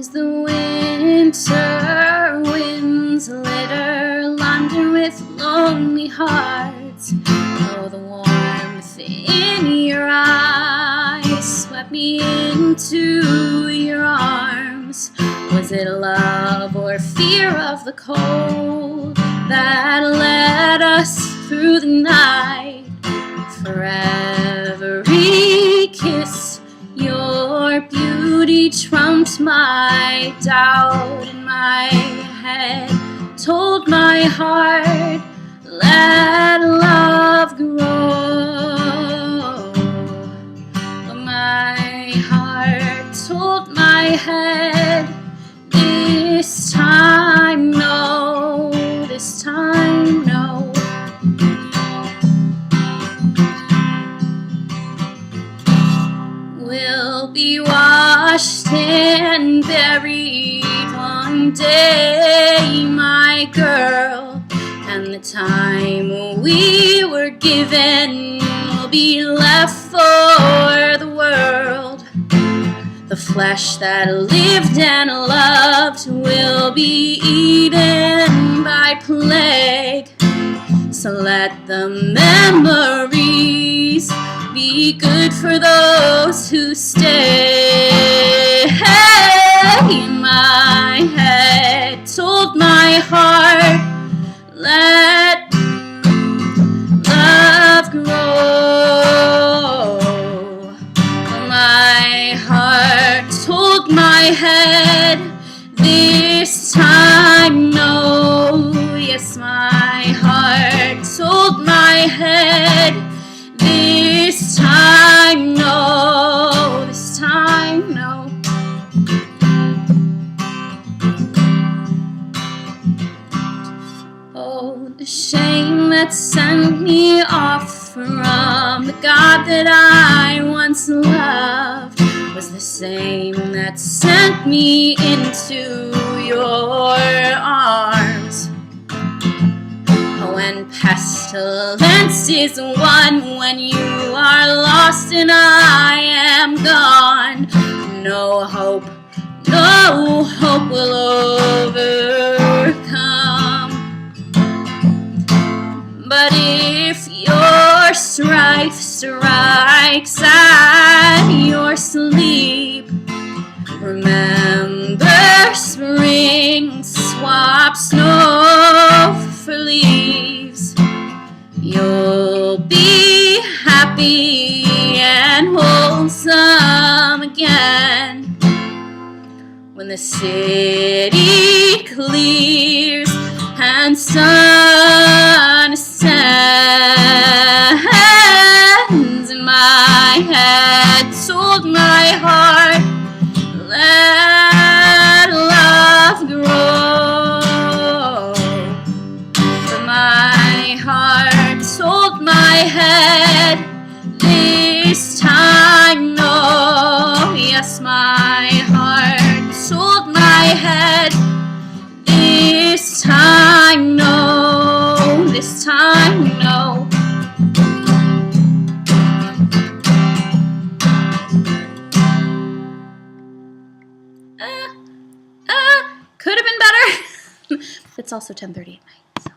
as the winter winds litter London with lonely hearts. Oh, the warmth in your eyes swept me into your arms. Was it love or fear of the cold that led us through the night? For every kiss, your beauty trumped my doubt, and my head told my heart, let love grow. But my heart told my head, this time no, this time no. We'll be washed and buried one day, my girl, and the time we were given will be left for the world. The flesh that lived and loved will be eaten by plague. So let the memories be good for those who stay. My head told my heart, let love grow. My heart told my head, this time no. Yes, my heart told my head, this time no, this time no. Oh, the shame that sent me off from the God that I once loved was the same that sent me into your arms. When pestilence is won, when you are lost and I am gone, no hope will overcome. But if your strife strikes at your sleep, remember spring swaps snow for leaves. You'll be happy and wholesome again when the city clears and sun ascends. And my head told my heart, let love grow. But my heart told my head, this time no. Yes, my heart told my head, this time no, this time no. Could have been better. It's also 10:30 at night. So.